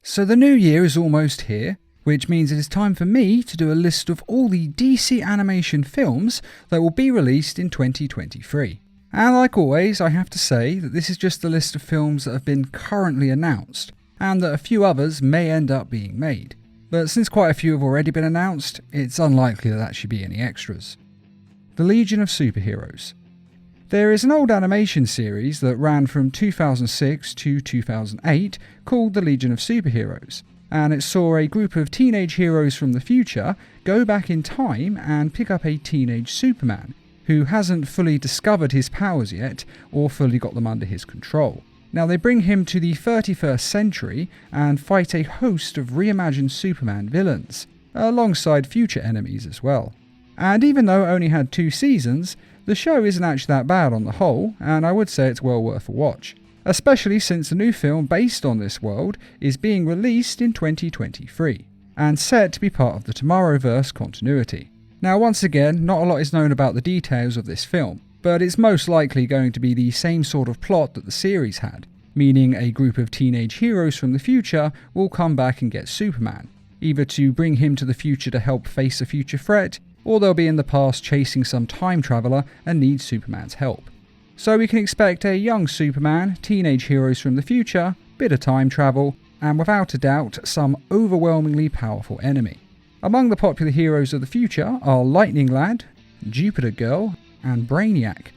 So the new year is almost here, which means it is time for me to do a list of all the DC animation films that will be released in 2023. And like always, I have to say that this is just a list of films that have been currently announced, and that a few others may end up being made. But since quite a few have already been announced, it's unlikely that should be any extras. The Legion of Superheroes. There is an old animation series that ran from 2006 to 2008 called The Legion of Superheroes, and it saw a group of teenage heroes from the future go back in time and pick up a teenage Superman, who hasn't fully discovered his powers yet or fully got them under his control. Now they bring him to the 31st century and fight a host of reimagined Superman villains, alongside future enemies as well. And even though it only had 2 seasons, the show isn't actually that bad on the whole, and I would say it's well worth a watch, especially since the new film based on this world is being released in 2023, and set to be part of the Tomorrowverse continuity. Now once again, not a lot is known about the details of this film, but it's most likely going to be the same sort of plot that the series had, meaning a group of teenage heroes from the future will come back and get Superman, either to bring him to the future to help face a future threat, or they'll be in the past chasing some time traveller and need Superman's help. So we can expect a young Superman, teenage heroes from the future, bit of time travel, and without a doubt some overwhelmingly powerful enemy. Among the popular heroes of the future are Lightning Lad, Jupiter Girl, and Brainiac,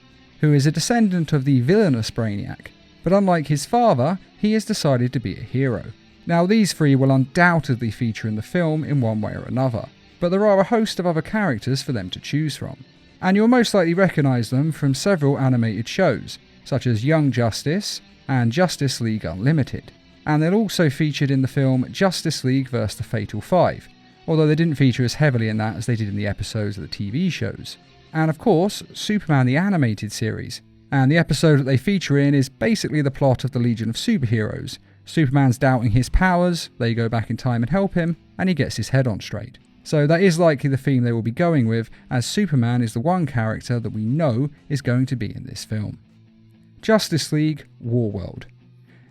who is a descendant of the villainous Brainiac, but unlike his father, he has decided to be a hero. Now these 3 will undoubtedly feature in the film in one way or another, but there are a host of other characters for them to choose from, and you'll most likely recognise them from several animated shows, such as Young Justice and Justice League Unlimited, and they're also featured in the film Justice League vs. the Fatal 5, although they didn't feature as heavily in that as they did in the episodes of the TV shows. And of course, Superman the Animated Series, and the episode that they feature in is basically the plot of the Legion of Superheroes. Superman's doubting his powers, they go back in time and help him, and he gets his head on straight. So that is likely the theme they will be going with, as Superman is the one character that we know is going to be in this film. Justice League Warworld.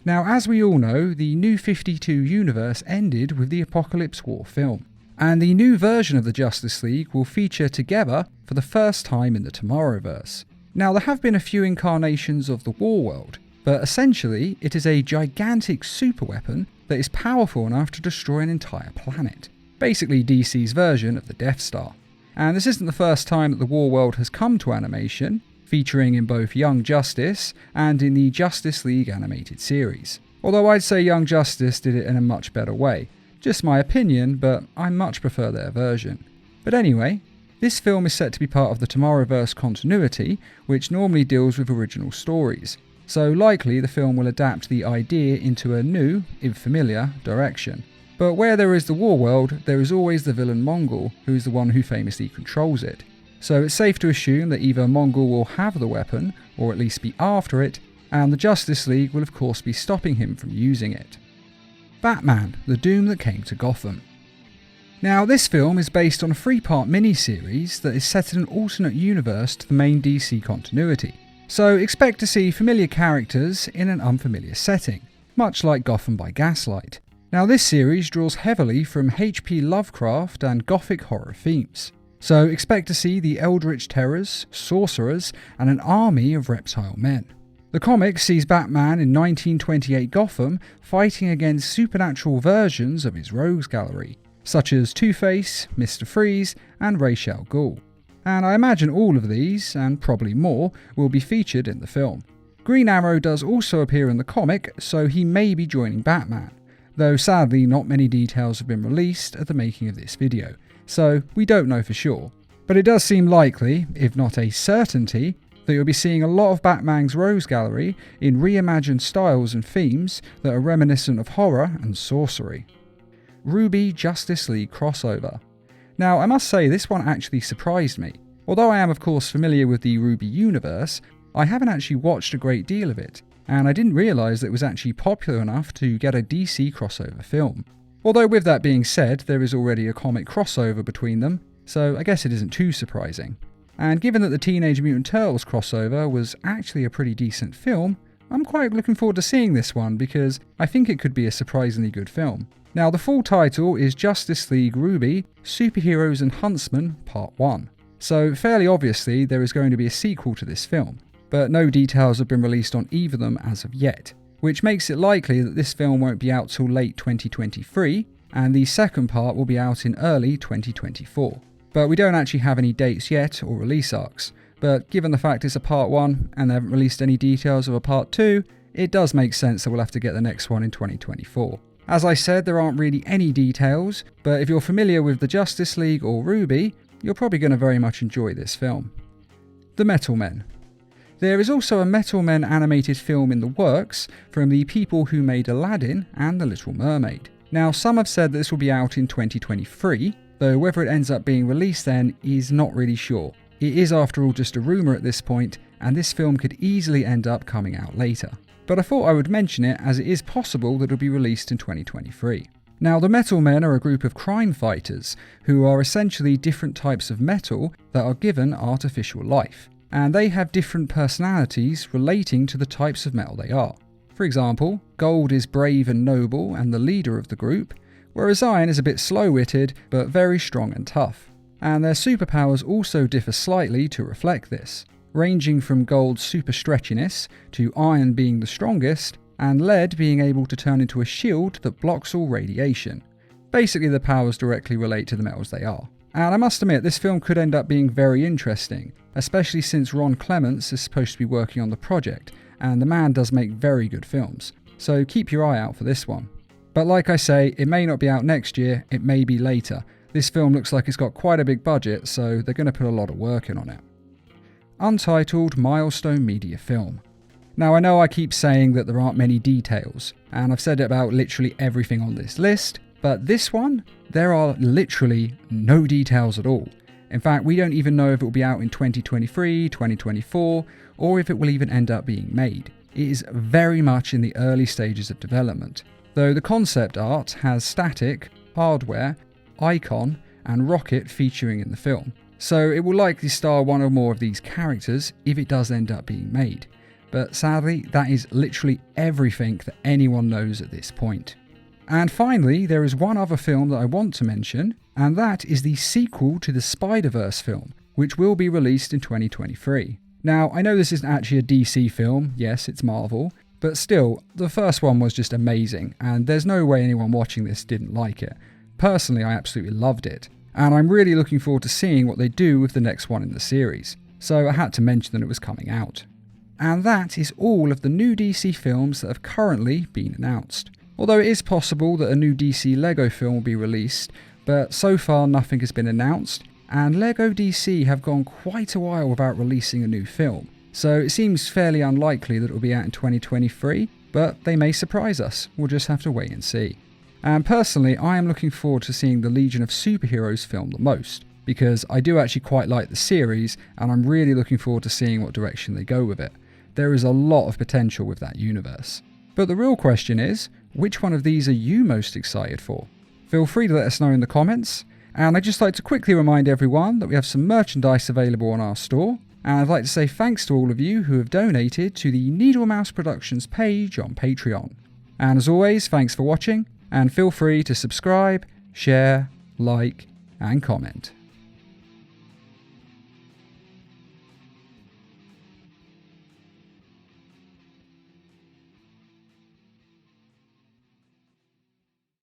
Now as we all know, the New 52 universe ended with the Apocalypse War film, and the new version of the Justice League will feature together for the first time in the Tomorrowverse. Now there have been a few incarnations of the Warworld, but essentially it is a gigantic superweapon that is powerful enough to destroy an entire planet. Basically DC's version of the Death Star. And this isn't the first time that the Warworld has come to animation, featuring in both Young Justice and in the Justice League animated series. Although I'd say Young Justice did it in a much better way. Just my opinion, but I much prefer their version. But anyway, this film is set to be part of the Tomorrowverse continuity, which normally deals with original stories. So likely the film will adapt the idea into a new, if familiar, direction. But where there is the Warworld, there is always the villain Mongol, who is the one who famously controls it. So it's safe to assume that either Mongol will have the weapon, or at least be after it, and the Justice League will of course be stopping him from using it. Batman, the Doom That Came to Gotham. Now this film is based on a 3-part miniseries that is set in an alternate universe to the main DC continuity. So expect to see familiar characters in an unfamiliar setting, much like Gotham by Gaslight. Now this series draws heavily from H.P. Lovecraft and Gothic horror themes, so expect to see the Eldritch Terrors, sorcerers, and an army of reptile men. The comic sees Batman in 1928 Gotham fighting against supernatural versions of his rogues gallery, such as Two-Face, Mr. Freeze, and Ra's al Ghul. And I imagine all of these, and probably more, will be featured in the film. Green Arrow does also appear in the comic, so he may be joining Batman, though sadly not many details have been released at the making of this video, so we don't know for sure. But it does seem likely, if not a certainty, that you'll be seeing a lot of Batman's rogues gallery in reimagined styles and themes that are reminiscent of horror and sorcery. RWBY Justice League crossover. Now I must say this one actually surprised me. Although I am of course familiar with the RWBY universe, I haven't actually watched a great deal of it, and I didn't realise that it was actually popular enough to get a DC crossover film. Although with that being said, there is already a comic crossover between them, so I guess it isn't too surprising. And given that the Teenage Mutant Turtles crossover was actually a pretty decent film, I'm quite looking forward to seeing this one because I think it could be a surprisingly good film. Now, the full title is Justice League Ruby, Superheroes and Huntsmen Part 1. So fairly obviously there is going to be a sequel to this film, but no details have been released on either of them as of yet, which makes it likely that this film won't be out till late 2023, and the second part will be out in early 2024. But we don't actually have any dates yet or release arcs, but given the fact it's a part 1 and they haven't released any details of a part 2, it does make sense that we'll have to get the next one in 2024. As I said, there aren't really any details, but if you're familiar with the Justice League or Ruby, you're probably going to very much enjoy this film. The Metal Men. There is also a Metal Men animated film in the works from the people who made Aladdin and The Little Mermaid. Now, some have said that this will be out in 2023, though whether it ends up being released then is not really sure. It is after all just a rumour at this point, and this film could easily end up coming out later. But I thought I would mention it as it is possible that it will be released in 2023. Now, the Metal Men are a group of crime fighters who are essentially different types of metal that are given artificial life, and they have different personalities relating to the types of metal they are. For example, Gold is brave and noble and the leader of the group, whereas Iron is a bit slow-witted but very strong and tough. And their superpowers also differ slightly to reflect this, ranging from Gold's super stretchiness to Iron being the strongest, and Lead being able to turn into a shield that blocks all radiation. Basically, the powers directly relate to the metals they are. And I must admit, this film could end up being very interesting, especially since Ron Clements is supposed to be working on the project, and the man does make very good films, so keep your eye out for this one. But like I say, it may not be out next year, it may be later. This film looks like it's got quite a big budget, so they're going to put a lot of work in on it. Untitled Milestone Media film. Now, I know I keep saying that there aren't many details, and I've said it about literally everything on this list, but this one, there are literally no details at all. In fact, we don't even know if it will be out in 2023, 2024, or if it will even end up being made. It is very much in the early stages of development, though the concept art has Static, Hardware, Icon, and Rocket featuring in the film. So it will likely star one or more of these characters if it does end up being made. But sadly, that is literally everything that anyone knows at this point. And finally, there is one other film that I want to mention, and that is the sequel to the Spider-Verse film, which will be released in 2023. Now, I know this isn't actually a DC film, yes, it's Marvel, but still, the first one was just amazing, and there's no way anyone watching this didn't like it. Personally, I absolutely loved it, and I'm really looking forward to seeing what they do with the next one in the series, so I had to mention that it was coming out. And that is all of the new DC films that have currently been announced. Although it is possible that a new DC Lego film will be released, but so far nothing has been announced, and Lego DC have gone quite a while without releasing a new film, so it seems fairly unlikely that it will be out in 2023, but they may surprise us. We'll just have to wait and see. And personally, I am looking forward to seeing the Legion of Superheroes film the most, because I do actually quite like the series, and I'm really looking forward to seeing what direction they go with it. There is a lot of potential with that universe. But the real question is, which one of these are you most excited for? Feel free to let us know in the comments, and I'd just like to quickly remind everyone that we have some merchandise available on our store, and I'd like to say thanks to all of you who have donated to the Needle Mouse Productions page on Patreon. And as always, thanks for watching, and feel free to subscribe, share, like, and comment.